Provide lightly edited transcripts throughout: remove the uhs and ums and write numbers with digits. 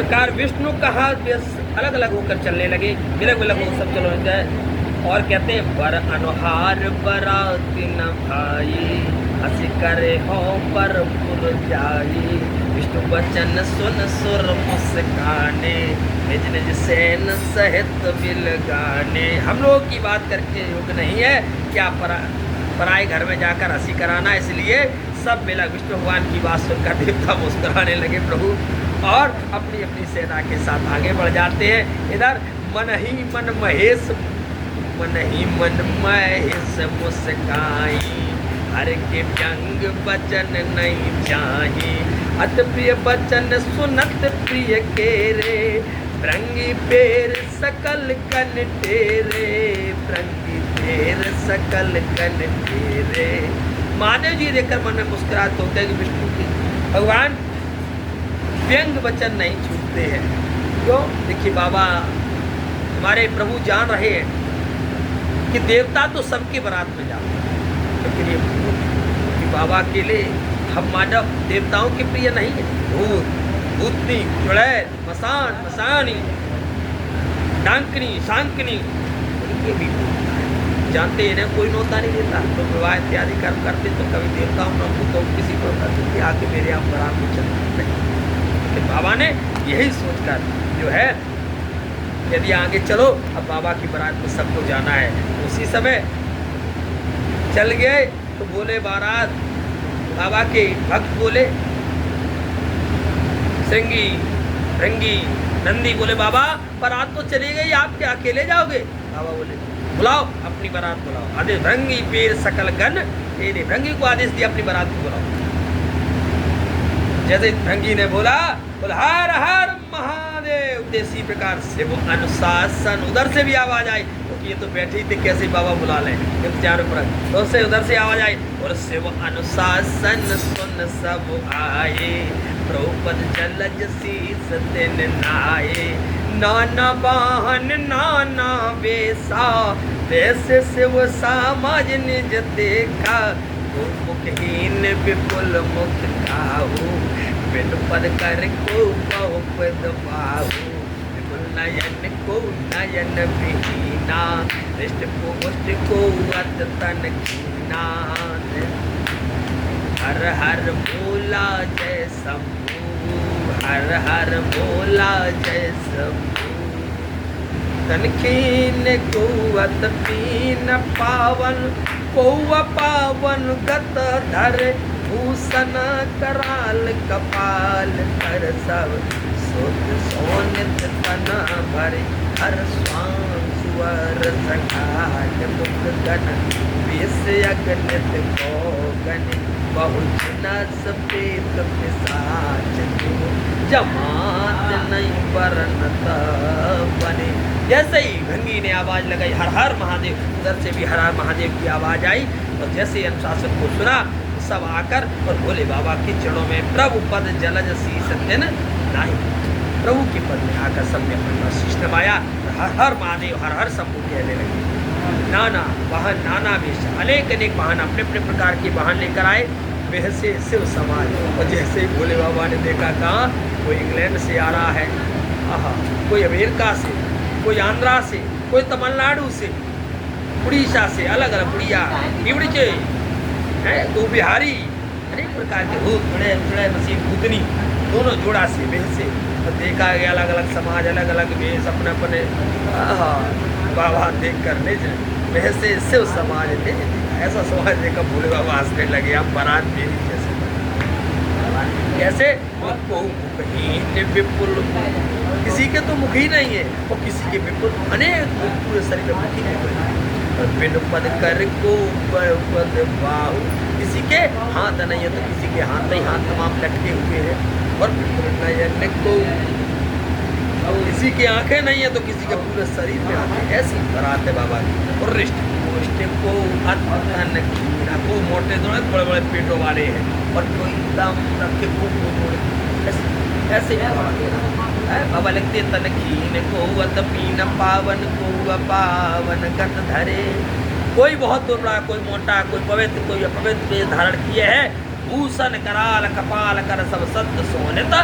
प्रकार विष्णु का हाथ अलग अलग होकर चलने लगे, विलग विलग हो सब चलो जाए। और कहते हैं बर अनुहार बराती न भाई, हंसी करे हो पर पुर जाई, विष्णु वचन सुन सुर मुस्काने, निज निज सेन सहित बिल गाने। हम लोग की बात करके योग नहीं है क्या पराए घर में जाकर हंसी कराना, इसलिए सब मिला विष्णु भगवान की बात सुनकर देवता मुस्कुराने लगे प्रभु, और अपनी अपनी सेना के साथ आगे बढ़ जाते हैं। इधर मन ही मन महेश, मन ही मन महेश मुस्काई, हर के व्यंग वचन नहीं चाही, अत प्रिय वचन सुनत प्रिय केरे, भृंगी पेर सकल कन टेरे, भृंगी पेर सकल कन टेरे। महादेव जी देखकर मन में मुस्कुराते होते हैं कि विष्णु की भगवान व्यंग वचन नहीं छूटते हैं। क्यों? देखिए बाबा हमारे प्रभु जान रहे हैं कि देवता तो सबके बारात में जाते हैं, लेकिन ये कि बाबा के लिए हम मानव देवताओं के प्रिय नहीं है। भूत भूतनी चुड़ैल मसान मसानी डांकनी शांकनी उनके भी जानते हैं कोई नौता नहीं देता। तो विवाह इत्यादि कर्म करते तो कभी देवताओं न भूतों किसी को करते कि आके मेरे आप बारात में चलना नहीं। लेकिन बाबा ने यही सोचकर जो है यदि आगे चलो, अब बाबा की बारात में सबको जाना है। उसी समय चल गए तो बोले बारात बाबा के भक्त बोले श्रृंगी भृंगी नंदी बोले बाबा बारात तो चली गई, आप क्या अकेले जाओगे? बाबा बोले बुलाओ अपनी बारात बुलाओ। आदेश भृंगी पेड़ सकल गण, ये भृंगी को आदेश दिया अपनी बारात को बुलाओ। जैसे भृंगी ने बोला हर हर महादेव, देसी प्रकार से वो अनुशासन उधर से भी आवाज आई, क्योंकि ये तो बैठे ही थे कैसे बाबा बुला लें इंतजार पर, तो उससे उधर से आवाज आई और से वो अनुशासन सुन सब आए, द्रौपद जलज शीस दिन नाये, नाना वाहन नाना वेशा, वैसे से वो समाज निज देखा, मुखहीन विपुल मुख खाऊ, बिन पद कर को बहुपद पाऊ, विपुल नयन को नयन विहीना, दृष्ट को मुष्ट को अत तन कीना, हर हर बोला जय शंभू, हर हर बोला जय शंभू, तनखीन को अत पीन पावन, कौआ पावन गत धर, भूषण कराल कपाल कर सब, सोत सोनित तन भरे, हर स्वान सुवर सकाल मुख गण, विष अगणित भोगन, बहुजना सपेत पिशाच जो, जमात नहीं बरनत बने। जैसे ही भृंगी ने आवाज लगाई हर हर महादेव, उधर से भी हर हर महादेव की आवाज आई, और जैसे अनुशासन को सुना सब आकर और भोले बाबा के चरणों में प्रभु पद जलज शीस दिन नाही, प्रभु के पद में आकर सबने अपना शीश नवाया। हर हर महादेव हर हर शंभू कहने लगे। नाना वाहन नाना वेश, अनेक अनेक वाहन अपने अपने प्रकार के वाहन लेकर आए, वैसे शिव समाज। और जैसे ही भोले बाबा ने देखा कहाँ कोई इंग्लैंड से आ रहा है, आहा, कोई अमेरिका से, कोई आंध्रा से, कोई तमिलनाडु से, उड़ीसा से, अलग अलग उड़िया निवड़चे है तो बिहारी, अनेक प्रकार के भूत बड़े बड़े मसीह भूतनी दोनों जोड़ा से वेश से, तो देखा गया अलग अलग समाज अलग अलग वेश अपने अपने बाबा देख कर ले जाए वैसे शिव समाज ने ऐसा समाज देखा भोले बाबा हंसने लगे। आप बारात मेरी कैसे विपुल, किसी के तो मुख ही नहीं है और किसी के विपुल अनेक पूरे शरीर में मुख ही नहीं, और बिन पद कर को पद बाहु, किसी के हाथ नहीं है तो किसी के हाथ ही हाथ तमाम लटके हुए हैं, और नयन को किसी की आंखें नहीं है तो किसी के पूरे शरीर में आंखें, ऐसी बारात है बाबा की। और रिष्ट को वो मोटे थोड़े बड़े बड़े पेटों वाले हैं, और कोई दम रखे ऐसे बाबा लगते तनखीन को पीन पावन को पावन गत धरे, कोई बहुत दुबला कोई मोटा कोई पवित्र कोई अपवित्र धारण किए है, भूषण कराल कपाल कर सब सत्य सोनित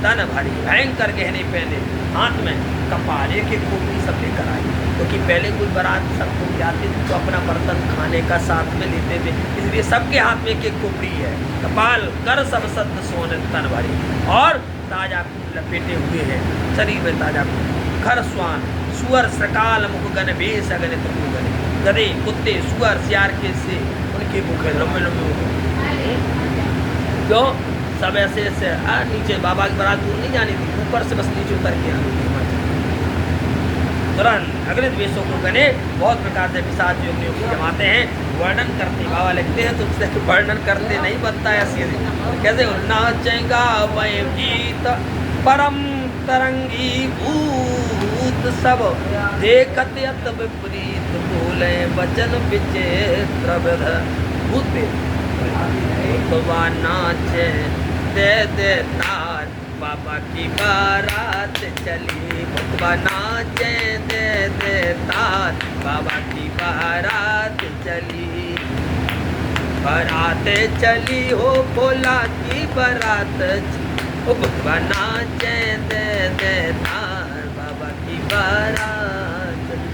तन भरी भयंकर गहने पहने, हाथ में कपाल, एक एक खोपड़ी सब लेकर आई, क्योंकि पहले कोई बारात सबको जाते थे तो अपना बर्तन खाने का साथ में लेते थे, इसलिए सबके हाथ में एक एक खोपड़ी है। कपाल कर सब सत्य सोन तन भरी, और ताजा लपेटे हुए हैं शरीर में ताजा खर स्वान सुअर सकाल मुख गन बेस अगन तुम गने, गधे कुत्ते सुअर सियार के से उनके मुख लंबे लंबे क्यों सब ऐसे ऐसे नीचे बाबा की बारात दूर नहीं जानी थी, ऊपर से बस नीचे उतर के आनी थी। तुरंत अगले द्वेषों को गने बहुत प्रकार से पिशाच योगियों को जमाते हैं, वर्णन करते बाबा लिखते हैं तो उससे वर्णन करते नहीं बनता है ऐसे कैसे नाचेगा वह गीत परम तरंगी भूत सब देखत यत विपरीत बोले वचन विचित्र विध भूत बाबा नाचे दे दे तार बाबा की बारात चली, बाबा नाचे दे दे तार बाबा की बारात चली, बारात चली हो भोला की बारात, ओ बाबा नाचे दे दे तार बाबा की बारात।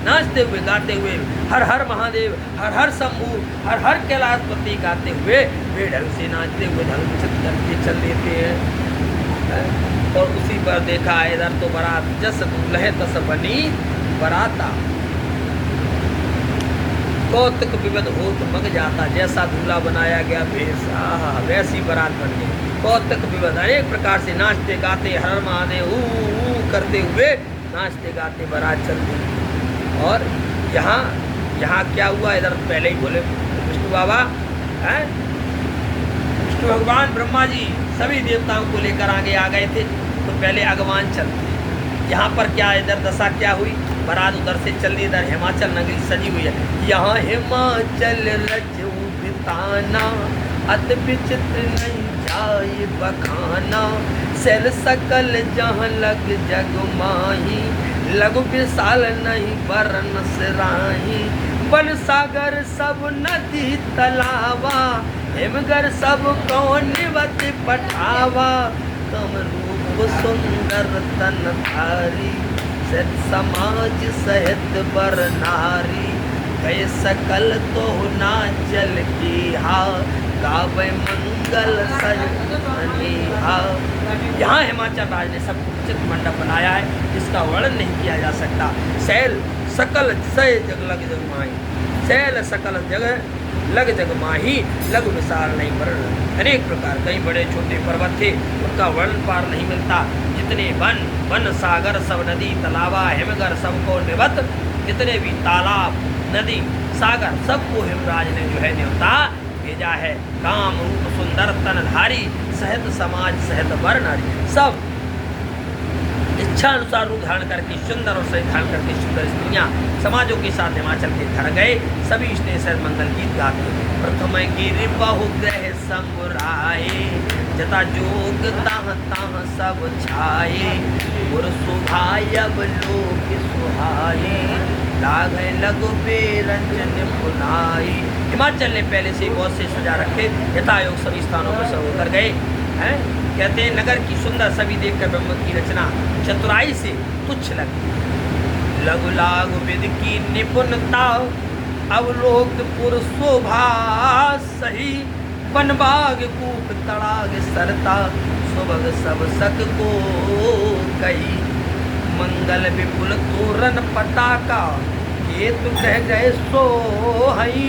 नाचते हुए गाते हुए हर हर महादेव हर हर शंभू हर हर कैलाशपति गाते हुए वे ढंग से नाचते हुए ढंग से करके चल देते हैं। और उसी पर देखा इधर तो बारात जस दूल्हे तस बनी बराता, कौतुक विविध होत मग जाता, जैसा दूल्हा बनाया गया भेष वैसी बारात बन गई। कौतुक विविध अनेक प्रकार से नाचते गाते हर महादेव करते हुए नाचते गाते बारात चलती। और यहाँ यहाँ क्या हुआ, इधर पहले ही बोले विष्णु बाबा हैं, विष्णु भगवान ब्रह्मा जी सभी देवताओं को लेकर आगे आ गए थे, तो पहले अगवान चलते। यहाँ पर क्या इधर दशा क्या हुई, बारात उधर से चल रही, इधर हिमाचल नगरी सजी हुई है। यहाँ हिमाचल रजू बिताना अत विचित्र नहीं जाए बखाना, सैल सकल जहाँ लग जग माही, लघु विशाल नहीं बरन सराही, बन सागर सब नदी तलावा, हिमगर सब कौन निवत पठावा, कम रूप सुंदर तन धारी, सत समाज सहित बर नारी, गए सकल तो नाचल की हा, गावे मंगल सजनिहा। यहाँ हिमाचल राज ने सब उचित मंडप बनाया है, जिसका वर्णन नहीं किया जा सकता। सैल सकल सय जग लग जग माही, सैल सकल जगह लग जग माही, लघु विशाल नहीं वर्ण। अनेक प्रकार कई बड़े छोटे पर्वत थे, उनका वर्ण पार नहीं मिलता। जितने वन वन सागर सब नदी तलावा हिमगर सबको निवत, जितने भी तालाब नदी सागर सबको हिमराज ने जो है न्योता भेजा है। काम रूप सुंदर तनधारी, सहत समाज सहत वर नारी, सब इच्छा अनुसार रूप धारण करके सुंदर और सही धारण करके सुंदर स्त्रियाँ समाजों के साथ हिमाचल के घर गए। सभी स्नेह सहित मंगल गीत गाते। प्रथम गिर बहु ग्रह संगुराए, जता जोग ताह ताह सब छाए, गुर सुभाय अब लोक सुहाए, लागे लगो बेरंजन पुनाई। हिमाचल ने पहले से बहुत से सजा रखे, यथायोग सभी स्थानों पर सब उतर गए हैं। कहते हैं नगर की सुंदर सभी देखकर ब्रह्म की रचना चतुराई से तुच्छ लगती। लघु लागु विद की निपुणता, अवलोक पुर शोभा सही, बनबाग कूप तड़ाग सरता, सुबह सब सक को कही, मंगल विपुल तोरण पताका, ये तुम रह गए सो हई,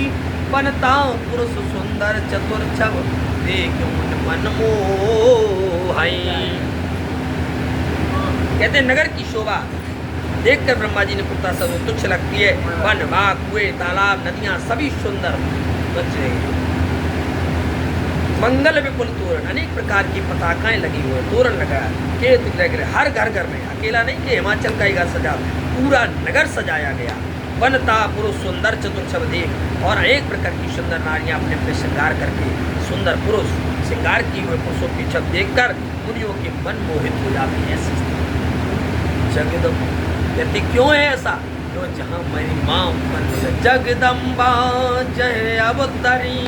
बनता पुरुष सुंदर चतुर छब, देख मुन मन मोहई। कहते नगर की शोभा देखकर ब्रह्मा जी ने पुत्रता सब तुच्छ लगती है। वन बाग कुएं तालाब नदियां सभी सुंदर बच रही हैं। मंगल विपुल तोरण, अनेक प्रकार की पताकाएं लगी हुई, तोरण लगा केत ग्रह, हर घर घर में, अकेला नहीं कि हिमाचल का ही घर सजा, पूरा नगर सजाया गया। बनता पुरुष सुंदर चतुर्छब देख, और अनेक प्रकार की सुंदर नारियां अपने अपने श्रृंगार करके सुंदर पुरुष श्रृंगार किए हुए पुरुषों की छब देखकर मुनियों के मन मोहित हो जाते हैं। जगदम कहते क्यों है ऐसा, तो जहाँ मेरी माँ उत्पन्न जगदम्बा जय अवतरी,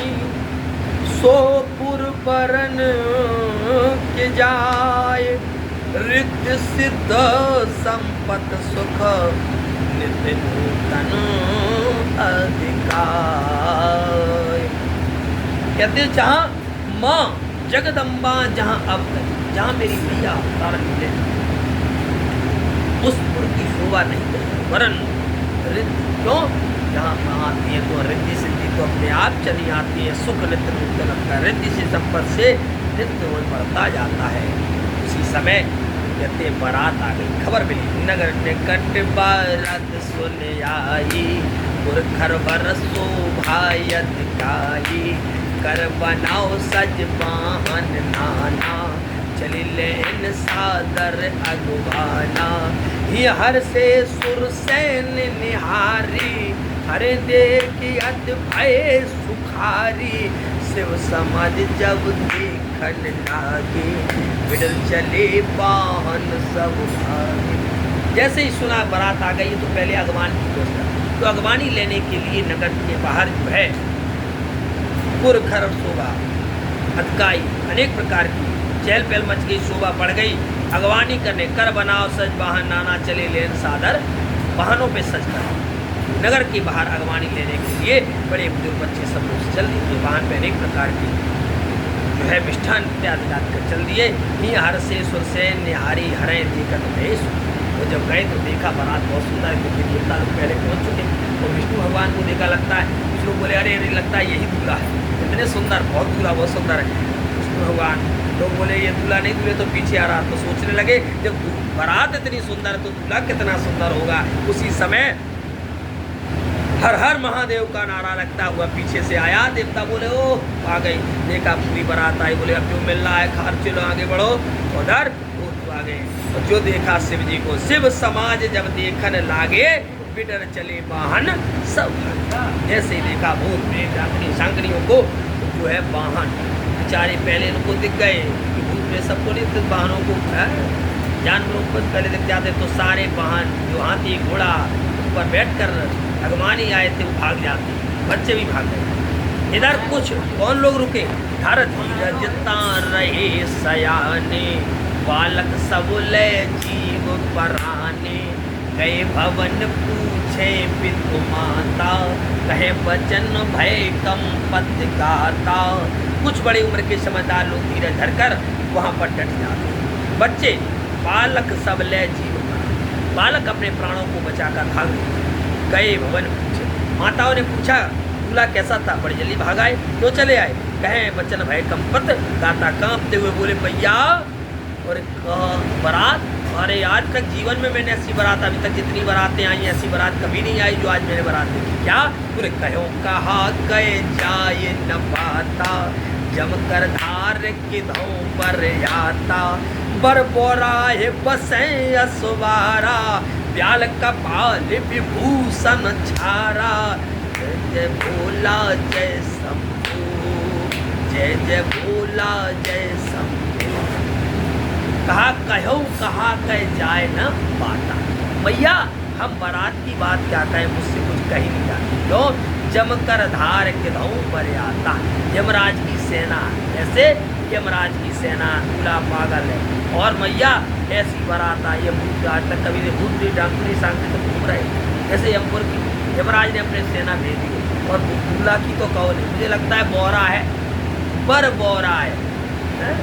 सोपुर बरन के जाए, रिद्ध सिद्ध संपत सुख नित्य नूतन अधिकार। कहते जहाँ माँ जगदम्बा, जहाँ अब जहाँ मेरी मैया तारक है, उस पुर की शोभा नहीं करती, वरन रिद्ध क्यों जहाँ माँ आती है तो रिद्धि सिद्धि तो अपने आप चली आती है, सुख नित्य नूतन का रिद्धि से संपत से नित्य बढ़ता जाता है। उसी समय कहते बारात आ गई, खबर मिली नगर निकट बारात सुन आई, पुरखर बरसो भाई अधिकारी, कर बनाओ सज वाहन नाना, चली लेन सादर अगवाना, ही हर से सुर सैन निहारी, हरे देखी अति भय सुखारी, शिव समाज जब देखन लागे, बिडल चले वाहन सब भागे। जैसे ही सुना बारात आ गई तो पहले अगवान की व्यवस्था, तो अगवानी लेने के लिए नगर के बाहर जो है पुरखर शोभा अधिकारी अनेक प्रकार की चहल पहल मच गई, शोभा बढ़ गई। अगवानी करने कर बनाओ सज वाहन नाना, चले लेन सादर, वाहनों पे सज कर नगर के बाहर अगवानी लेने के लिए बड़े बुजुर्ग बच्चे सब लोग चल दिए। वाहन पे अनेक प्रकार की जो है मिष्ठान इत्यादि लाद कर चल दिए। ही हर से सुर से निहारी हरें देखत भेष, वो जब गए तो देखा बारात बहुत सुंदर, क्योंकि देवता लोग पहले पहुँच चुके तो विष्णु भगवान को देखा, लगता है कुछ लोग बोले अरे अरे लगता है यही दूल्हा है, इतने सुंदर, बहुत दूल्हा बहुत सुंदर है। विष्णु भगवान लोग बोले ये दूल्हा नहीं, दूल्हे तो पीछे आ रहा। तो सोचने लगे जब बारात इतनी सुंदर तो दूल्हा कितना सुंदर होगा। उसी समय हर हर महादेव का नारा लगता हुआ पीछे से आया। देवता बोले ओ आ गई, देखा पूरी बारात आई, बोले अब जो मिल रहा है खार, चलो आगे बढ़ो। उधर आ गए और जो देखा शिव जी को, शिव समाज जब देखन लागे, बिडर चले वाहन सब। जैसे ही देखा भूत प्रेत डाकनी सांकड़ियों को जो है वाहन, बेचारे पहले इनको दिख गए कि भूत प्रेत सबको नहीं, तो वाहनों को जानवरों को पहले दिख जाते तो सारे वाहन जो हाथी घोड़ा पर बैठ कर अगवानी आए थे वो भाग जाते, बच्चे भी भाग गए। इधर कुछ कौन लोग रुके, धरती रहे सयाने, बालक सब ले जीव पराने, गए भवन पूछे पितु माता, कहे वचन भय कंपत गाता। कुछ बड़ी उम्र के समझदार लोग धीरे धरकर वहाँ पर डट जाते। बच्चे बालक सब ले जीव, बालक अपने प्राणों को बचाकर भाग गए भवन पूछे। माताओं ने पूछा दूल्हा कैसा था, बड़ी जल्दी भाग आए, तो चले आए। कहे वचन भय कंपत गाता, कांपते हुए बोले भैया और बारात, अरे आज तक जीवन में मैंने ऐसी बारात, अभी तक जितनी बारातें आई ऐसी बारात कभी नहीं आई जो आज मैंने बारात देखी। क्या पूरे कहो कहा कहे जाए न पाता, जम कर धार किधों पर आता, बर बोरा है बसे असवारा, ब्याल कपाल विभूषण छारा, जय जय भोला जय शंभू, जय जय भोला जय शंभू। कहा कहो कहा कह जाए न पाता। भैया हम बारात की बात क्या कहें, मुझसे कुछ कही नहीं जाती। क्यों जम कर धार किधों पर आता, यमराज की सेना, ऐसे यमराज की सेना, दूल्हा पागल है और मैया ऐसी बारात आई है, भूत आज तक कभी नहीं, भूत डाकुनी सांकड़ी तो घूम रहे। जैसे यमपुर की यमराज ने अपने सेना भेजी और दूल्हा की तो कहो नहीं, मुझे लगता है बोरा है, पर बोरा है,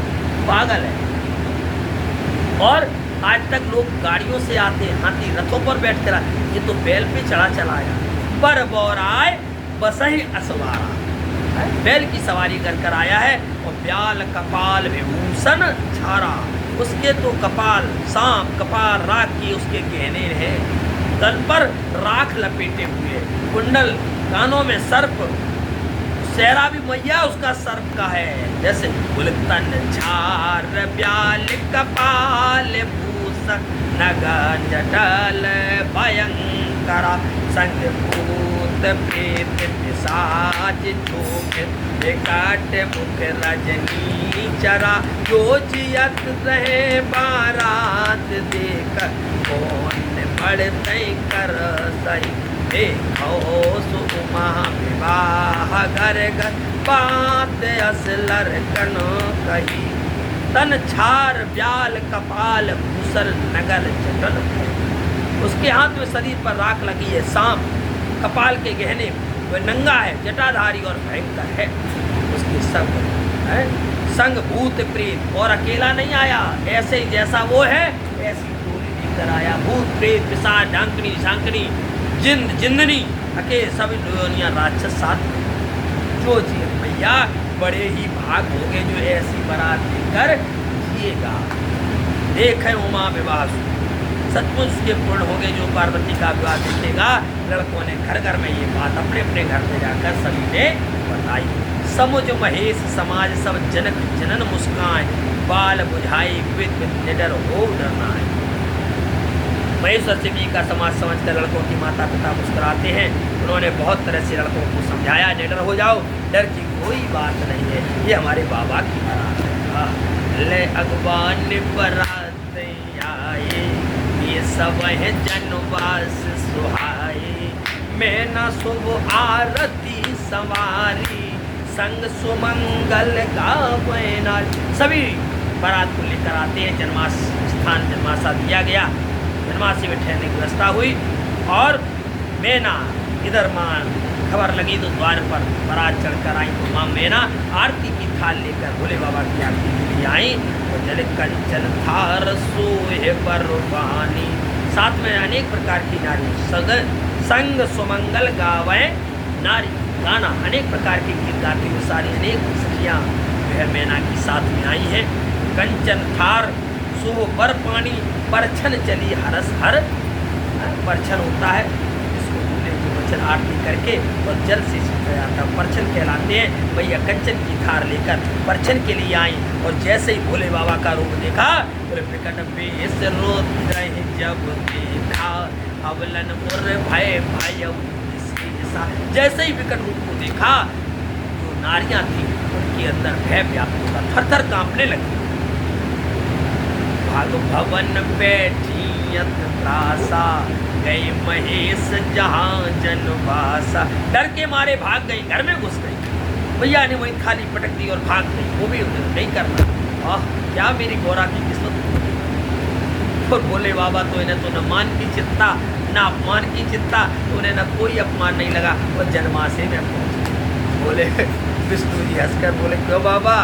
पागल है। और आज तक लोग गाड़ियों से आते हैं, हाथी रथों पर बैठ कर, ये तो बैल पे चढ़ा चला आया। पर बोराय बसही असवारा, बैल की सवारी कर आया है और ब्याल कपाल विभूषण छारा, उसके तो कपाल सांप, कपाल राख की उसके गहने हैं, तन पर राख लपेटे हुए, कुंडल, कानों में सर्प, सेहरा भी मैया उसका सर्प का है। जैसे तन झार ब्याल कपाल भूषण, नगा जटल भयंकरा, संग भूत प्रेत पिशाच चोक, विकट मुख रजनी चरा, जो जियत रहे बारात देख, कौन बढ़ते कर सही, देखो सुमा विवाह घर घर, बात असलर कनो कही, तन छार ब्याल कपाल भूसर नगल जटन। उसके हाथ में शरीर पर राख लगी है, सांप कपाल के गहने, वह नंगा है, जटाधारी और भयंकर है। उसके संग भूत प्रेत, और अकेला नहीं आया, ऐसे ही जैसा वो है ऐसी टोली लेकर आया। भूत प्रेत पिशाच ढांकनी झांकनी जिंद जिंदनी अके सभी दुनिया राक्षस साथ जो जी भैया बड़े ही भाग होंगे जो ऐसी बारात लेकर जिएगा। देखे उमा विवाह सचमुच के पूर्ण होंगे जो पार्वती का विवाह देखेगा। लड़कों ने घर घर में ये बात अपने अपने घर में जाकर सभी ने बताई। समुझ महेश समाज सब जनक जनन मुस्कान, बाल बुझाई विद निडर हो डरना है। महेश्वर से भी का समाज समझकर लड़कों की माता पिता मुस्कुराते हैं। उन्होंने बहुत तरह से लड़कों को समझाया, निडर हो जाओ, डर की कोई बात नहीं है, ये हमारे बाबा की बारात है। ले अगवान बारात आए, ये सब है जनवास सुहाए, मैं न शुभ आरती सवारी, संग सुमंगल गावैना। सभी बारात को लेकर आते हैं। जन्मास स्थान जन्मासा दिया गया, जन्मासी में ठहरने की व्यवस्था हुई। और मैना इधर माँ खबर लगी तो द्वार पर बारात चढ़कर आई तो माँ मैना आरती की थाल लेकर भोले बाबा की आरती के लिए आई। तो जल कंचन थार सोहे परवानी, साथ में अनेक प्रकार की नारी संग सुमंगल गावे नारी, गाना अनेक प्रकार के गीत गाती हुई सारी अनेक सखियाँ वह मैना की साथ में आई हैं। कंचन थार सोह पर पानी, परछन चली हरस हर। परछन होता है इसको दूल्हे की परछन आरती करके और जल से सींचा जाता है, परछन कहलाते हैं। भैया कंचन की थार लेकर परछन के लिए आई और जैसे ही भोले बाबा का रूप देखा बोले विकट बेस रोत रहे जब देखा, अवलन मुर भय भय। जैसे ही विकट रूप को देखा जो नारियां थी उनके अंदर भय व्याप्त होगा, थर थर कांपने लगी। भाग भवन बैठी त्रासा, गई महेश जहां जनवासा। डर के मारे भाग गई, घर में घुस गई। भैया ने वही खाली पटक दी और भाग गई, वो भी उन्हें नहीं करना। आह क्या मेरी गौरा की किस्मत। और बोले बाबा तो इन्हें तो न मान की चिंता ना अपमान की चिंता, उन्हें न कोई अपमान नहीं लगा और जन्मासे में पहुंचे। बोले विष्णु जी हंसकर बोले क्यों बाबा,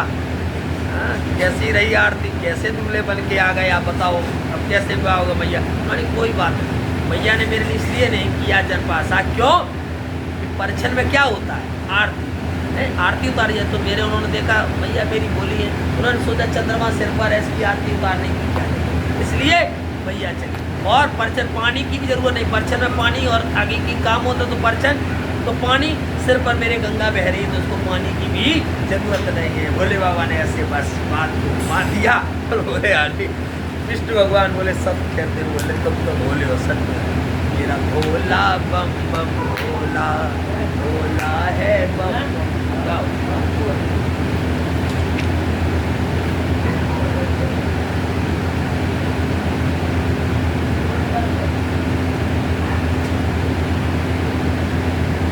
कैसी रही आरती, कैसे दूल्हे बन के आ गए, आप बताओ अब कैसे विवाह होगा। मैया अरे कोई बात नहीं, मैया ने मेरे लिए इसलिए नहीं किया जनपासा, क्यों कि परछन में क्या होता है आरती, आरती उतारी है तो मेरे उन्होंने देखा मैया मेरी बोली है, उन्होंने सोचा चंद्रमा सिर पर ऐसी आरती उतारने की क्या, इसलिए मैया चली। और परछन पानी की भी जरूरत नहीं, परछन में पानी और आगे की काम होता तो परछन तो पानी सिर पर मेरे गंगा बह रही तो उसको पानी की भी जरूरत नहीं है। भोले बाबा ने ऐसे बस बात को मान दिया और बोले आंटी विष्णु भगवान बोले सब कहते बोले तुम तो भोले हो सच मेरा भोला बम बम भोला भोला है बम बम।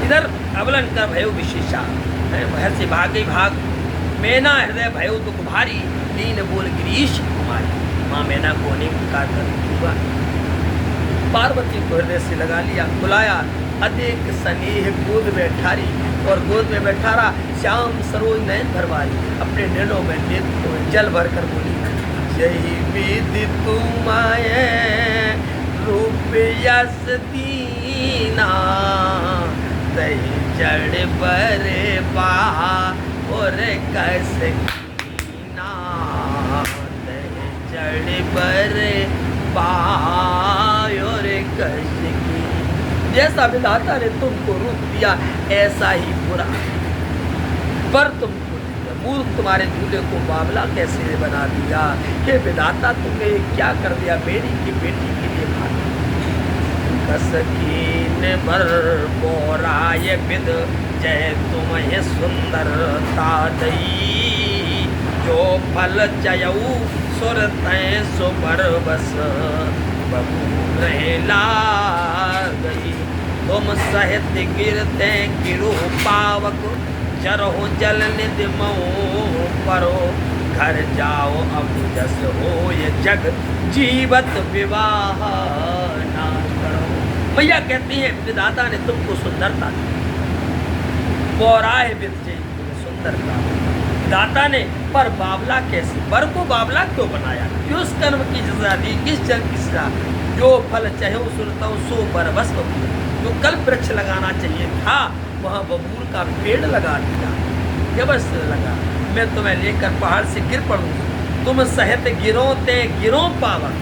इधर अवलन कर भयो विशेषा, भर से भाग गई भाग। मैना हृदय भयो तो कुभारी, दीन बोल गिरीश कुमारी। माँ मैना को अनेक प्रकार का पार्वती को हृदय से लगा लिया, बुलाया अधिक स्नेह गोद में ठारी और गोद में बैठा रहा। श्याम सरोज नयन भरवारी, अपने नैनों में नेत्र जल भर कर बोली जय विधि तुमाए रूप यस दीना, तही जड़ पर बहा और कस कीना, तही जड़ पर बहा और कस की। जैसा विधाता ने तुमको रूप दिया ऐसा ही बुरा पर तुमको दिया। मूर्ख तुम्हारे दूल्हे को बावला कैसे बना दिया, हे विधाता तुमने क्या कर दिया मेरी की बेटी के लिए भाग कसकीन भर बोराय विद जय तुम्हें सुंदरता दई, जो फल जयऊ सुर तय सुपर बस बबू रहला गई। तुम सहित गिरते गिरो पावक, चरहो जल निधि मऊ परो, घर जाओ अब जस हो ये जग जीवत विवाह ना करो। मैया कहती है विधाता ने तुमको सुंदरता दी, पौराहे विद्य सुंदरता विधाता ने, पर बावला कैसे, वर को बावला क्यों बनाया, क्यों उस कर्म की सजा दी, किस जन की सजा, जो फल चाहे सुनता हूँ सो बर बस जो कल वृक्ष लगाना चाहिए था वहाँ बबूल का पेड़ लगा दिया, जबरदस्त लगा। मैं तुम्हें लेकर पहाड़ से गिर पड़ूंगी, तुम सहित गिरो ते गिरो पावन,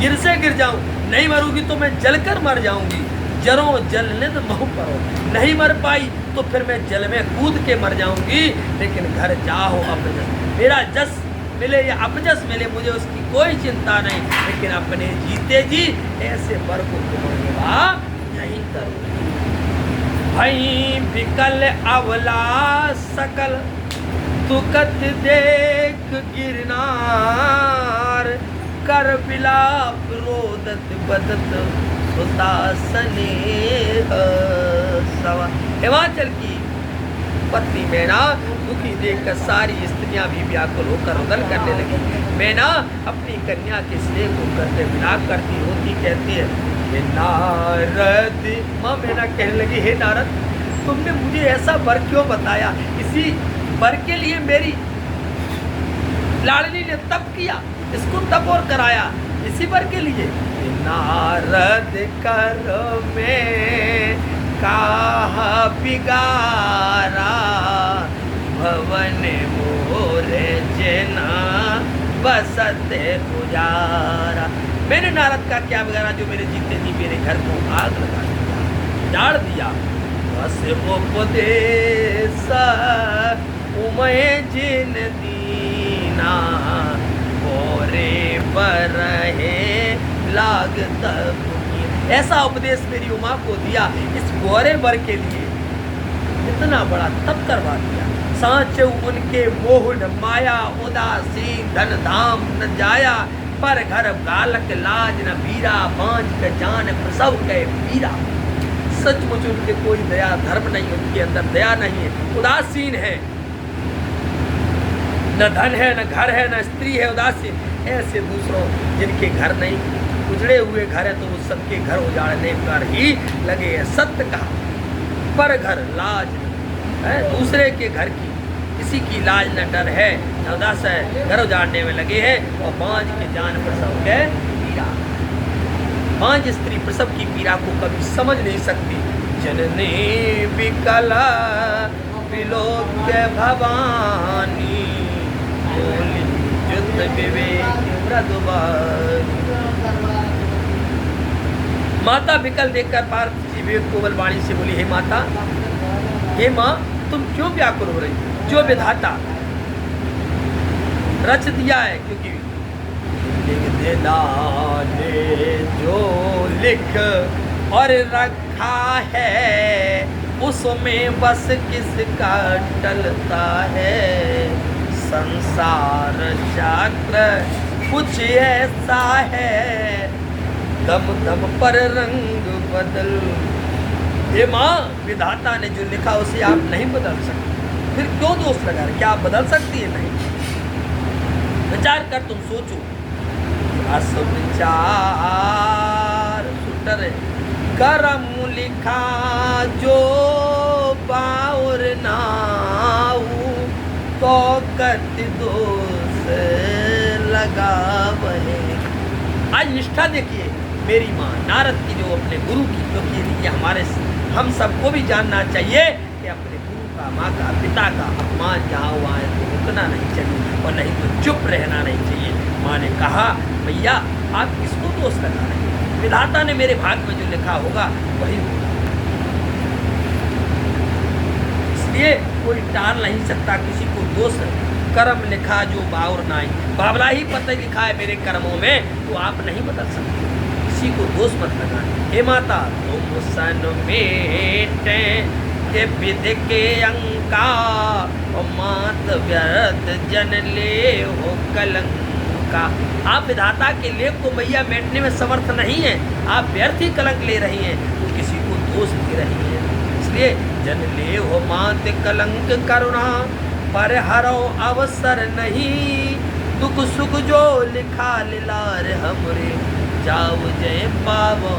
गिर से गिर जाऊं, नहीं मरूंगी तो मैं जलकर मर जाऊंगी, जरो जलने तो महू परो, नहीं मर पाई तो फिर मैं जल में कूद के मर जाऊंगी। लेकिन घर जाओ अपजस, मेरा जस मिले या अपजस मिले मुझे उसकी कोई चिंता नहीं, लेकिन अपने जीते जी ऐसे वर को तुम्हारा नहीं करूंगी। भई विकल अवला सकल तुकत देख गिरनार, कर विलाप रोदत बदत सुतासने सवा। हिमाचल की पत्नी मैना दुखी देखकर सारी स्त्रियां भी व्याकुल होकर उदल करने लगी। मैना अपनी कन्या के स्नेह को करते विलाप करती होती कहती है, हे नारद, माँ मैना कहने लगी, हे नारद तुमने मुझे ऐसा वर क्यों बताया, इसी वर के लिए मेरी लाडली ने तप किया, इसको तप और कराया इसी वर के लिए। नारद कर में कहा बिगारा, भवन मोरे जना बसते गुजारा। मैंने नारद का क्या बिगाड़ा जो मेरे जीते जी मेरे घर को आग लगा दिया, जाड़ दिया। बस उपदेश उमय जिन दीना, मोरे पर लाग तब। ऐसा उपदेश मेरी उमा को दिया, इस गोरे वर के लिए इतना बड़ा तप करवा दिया। सांच उनके मोह न माया, उदासीन धन धाम न जाया, पर घर बालक लाज न बीरा, बांझ के जान प्रसव के पीरा। सचमुच उनके कोई दया धर्म नहीं, उनके अंदर दया नहीं है, उदासीन है, न धन है न घर है न स्त्री है, उदासीन। ऐसे दूसरों जिनके घर नहीं, उजड़े हुए घर है तो वो सबके घर उजाड़ने पर ही लगे हैं। सत्य कहा, पर घर लाज है, दूसरे के घर की किसी की लाज न डर है, न उदास है, घर उजाड़ने में लगे हैं। और बांझ के जान प्रसव के पीड़ा, बांझ स्त्री प्रसव की पीड़ा को कभी समझ नहीं सकती। जननी विकला विलोक्य भवानी, बोली युद्ध विवेक माता विकल देखकर पार्वती विवेक कोमल वाणी से बोली, हे माता, हे माँ, तुम क्यों व्याकुल हो रही, जो विधाता रच दिया है, क्योंकि लिख देना ने जो लिख और रखा है, उसमें बस किसका टलता है। संसार चक्र कुछ ऐसा है, दम दम पर रंग बदल। हे माँ, विधाता ने जो लिखा उसे आप नहीं बदल सकते, फिर क्यों दोष लगा रहे, क्या आप बदल सकती है? नहीं। विचार कर तुम सोचो, अस विचार सुटर करम लिखा जो बाउर नाऊ, तो कत दोष लगा वहे। आज निष्ठा देखिए मेरी माँ नारद की, जो अपने गुरु की, क्योंकि ये हमारे हम सबको भी जानना चाहिए कि अपने गुरु का, माँ का, पिता का अपमान जहाँ हुआ है तो रुकना नहीं चाहिए और नहीं तो चुप रहना नहीं चाहिए। माँ ने कहा, भैया आप किसको दोष लगा रहे हैं, विधाता ने मेरे भाग में जो लिखा होगा वही होगा, इसलिए कोई टाल नहीं सकता किसी को दोष। कर्म लिखा जो बाउर नाई, बावला ही पता लिखा है मेरे कर्मों में, तो आप नहीं बदल सकते, किसी को दोष मत लगाना। हे माता, तुम सन बेटे के विधि के अंका, और मात व्यर्थ जन ले हो कलंका। आप विधाता के लेख को मैया मेटने में समर्थ नहीं है, आप व्यर्थ ही कलंक ले रही हैं, तो किसी को दोष दे रही हैं। इसलिए जन ले हो मात कलंक करुणा, पर हरो अवसर नहीं, दुख सुख जो लिखा लार हमरे, जाओ जय पावो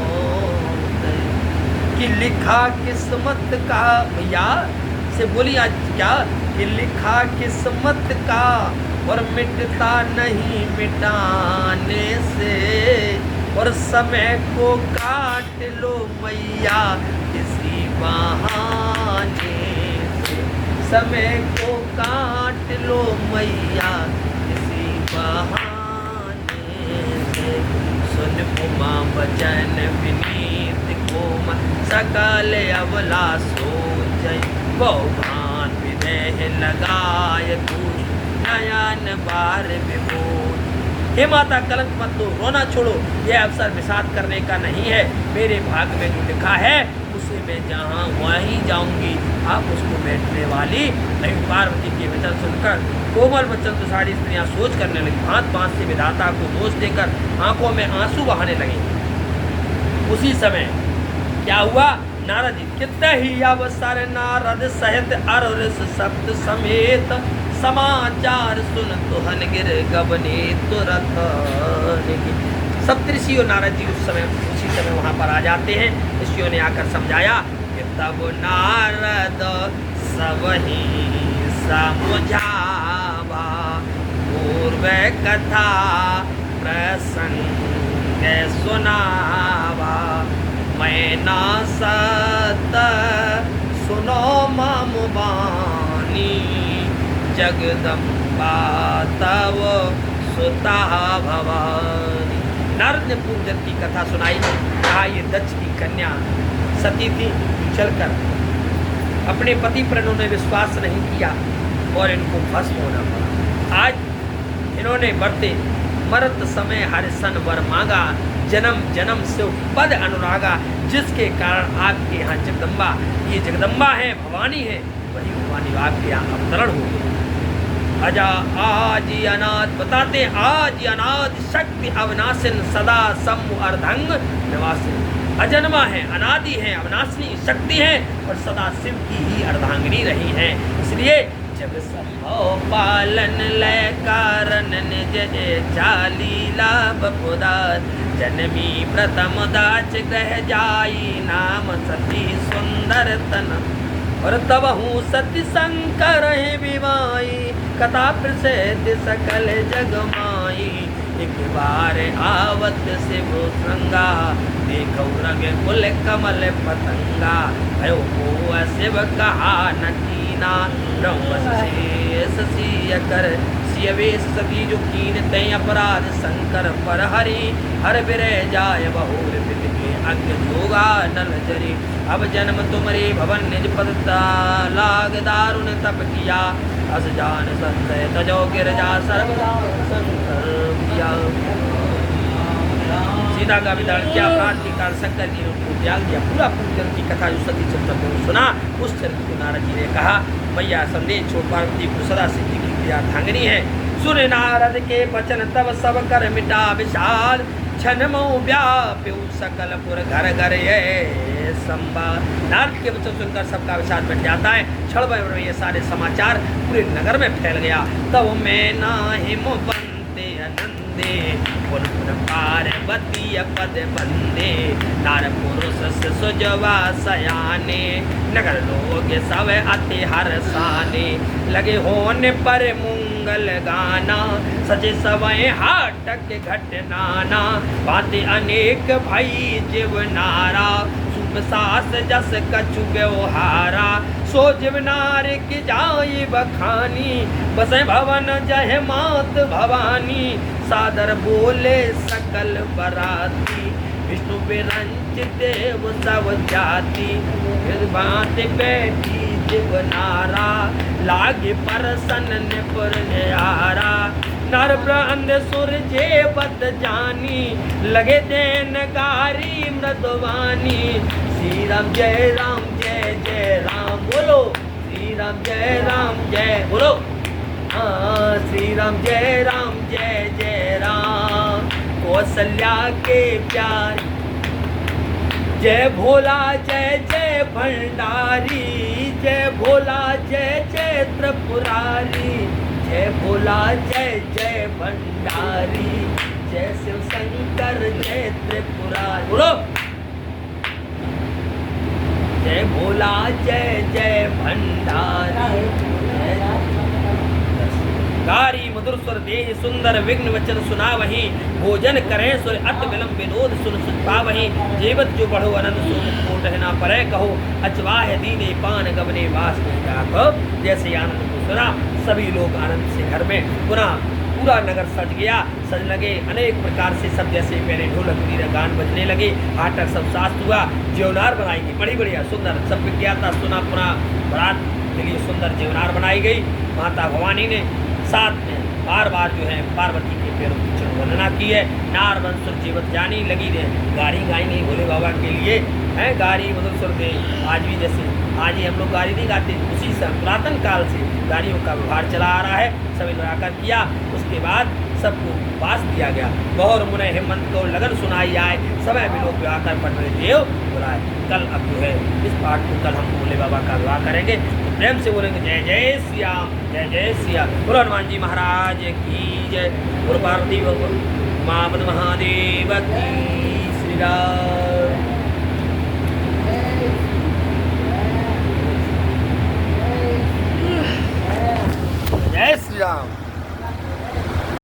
कि लिखा किस्मत का। भैया से बोली आज क्या कि लिखा किस्मत का और मिटता नहीं मिटाने से, और समय को काट लो मैया किसी बहाने से, समय को काट लो मैया किसी बहाने से। सुन उमा बचन विनीत कोम सकल अवला सो जय, बहुमान विदेह लगाय तू नयन बार विभोर। हे माता कलंक मत लो, रोना छोड़ो, यह अवसर विषाद करने का नहीं है। मेरे भाग में जो लिखा है उसे मैं जहाँ वहीं जाऊंगी। आप उसको बैठने वाली नहीं। पार्वती के वचन सुनकर कोमल वचन तो सारी स्त्रियाँ सोच करने लगी, भांत भांत से विधाता को दोष देकर आंखों में आंसू बहाने लगे। उसी समय क्या हुआ, नारद जी कितने ही अवसर नारद सहित अरस सप्त समेत, समाचार सुन तुहन गिर गबने तुरत। सप्तऋषि और नारद जी उसी समय वहाँ पर आ जाते हैं। ऋषियों ने आकर समझाया कि तब नारद सबही समझावा, पूर्व कथा प्रसंग सुनावा, मैं ना सत सुनो मम बानी, जगदम्बा तव सुता भवानी। नारद ने पूर्व जन्म की कथा सुनाई। कहा ये दक्ष की कन्या सती थी, चलकर अपने पति पर इन्होंने विश्वास नहीं किया और इनको भस्म होना पड़ा। आज इन्होंने बढ़ते मरत समय हरिसन वर मांगा, जन्म जन्म से पद अनुरागा, जिसके कारण आपके यहाँ जगदम्बा, ये जगदम्बा है, भवानी है, वही भवानी आपके यहाँ अवतरण हो गई। अजा आज अनाथ बताते, आज अनाथ शक्ति अविनाशिन सदा समु अर्धंग निवासिन। अजन्मा है, अनादि है, अविनाशिनी शक्ति है और सदा शिव की ही अर्धांगिनी रही है। इसलिए जब संभव पालन लय कारण निज चालीला बपुदार, जनमी प्रथम दाच ग्रह जाई, नाम सती सुंदर तन, और तब हूँ सती शंकर विवाई, कथा प्रसिद्ध सकल जग माई। एक बार आवत शिव श्रृंगा, देखो रंग कुल कमल पतंगा, भयो को शिव कहा न कीना, कर सियवेश सभी जो कीन तय अपराध शंकर पर हरि, हर विरह जाय बहुर बिल के अग्नि जोगा नल जरी। अब जन्म तुमरे भवन निज पद लाग, दारुण तप किया, अस जान संशय तजो गिरजा सर्वदा शंकर किया। सीता का विधान किया, अपराध के कारण शंकर जी ने उनको त्याग दिया। पूरा पूजन की कथा जो सती चरित्र को सुना, उस चरित्र को नारद जी ने कहा, मैया संदेश छोड़ पार्वती को सदा सिद्धि की क्रिया धांगनी है। सुन नारद के वचन तब सब कर मिटा विशाल, छन मऊ व्याप्यु सकल पुर घर घर ये संवाद। नारद के वचन सुनकर सबका विषाद मिट जाता है। क्षण भर में ये सारे समाचार पूरे नगर में फैल गया। तब मैं नाहिम बनते आनंदे, पुन पुन पार्वती पद बंदे, नार पुरुष सुजवा सयाने, नगर लोग सब अति हर्षाने, लगे होने पर मंगल गाना, सजे सवय हाटक घटनाना, बातें अनेक भई जीव नारा, सास जस कछु व्यवहारा, सो जीवनार की जाई बखानी, बसे भवन जय मात भवानी, सादर बोले सकल बराती, विष्णु विरंच देव सब जाति, बात बैठी जीवनारा, लागे परसन निपुर न्यारा, नर ब्रह्म सुर जे बद जानी, लगे देन गारी मृदवानी। श्री राम जय राम बोलो, श्री राम जय बोलो, हाँ श्री राम जय राम। कौशल्या के प्यार, जय भोला जय जय भंडारी, जय भोला जय जय त्रिपुरारी, जय भोला जय जय भंडारी, जय शिव शंकर जय त्रिपुरारी। बोलो जय भोला जय जय भंडारी। गारी मधुर स्वर देहि सुंदर विघ्न वचन सुना वही, भोजन करें सुर अत विलंब विनोद सुन सुन पावही, जीवत जो बढ़ो अनंत सो कोट है ना परे कहो, अचवाह दीने पान गवने वास में जाको। जैसे आनंद को सुना सभी लोग आनंद से घर में पुनः पूरा नगर सज गया, सज लगे अनेक प्रकार से सब, जैसे पहले ढोलक वीर गान बजने लगे, हाटक सब शास्त्र हुआ, जेवनार बनाई गई बड़ी बढ़िया सुंदर, सब विज्ञाता सुना पुनः बारात के लिए सुंदर जेवनार बनाई गई। माता भवानी ने साथ में बार बार जो है पार्वती के पैरों की वंदना की है। नार वंशुर जीवत जानी लगी ने गाड़ी गाई नहीं भोले बाबा के लिए है, गाड़ी मधुर सुर दे। आज भी जैसे आज ही हम लोग गाड़ी नहीं गाते, उसी से पुरातन काल से गाड़ियों का व्यवहार चला आ रहा है, सभी मिलाकर किया। उसके बाद सबको पास दिया गया, गौर मुने हेमंत को लगन सुनाई आए, समय में लोग विवाह कर पढ़ रहे देव बुलाए। कल अब जो है इस पाठ को कल हम भोले बाबा का विवाह करेंगे, तो प्रेम से बोलेंगे जय जय श्याम, जय जय श्या। बोलो हनुमान जी महाराज की जय, बोलो पार्वती माँ महादेव की, श्री राम।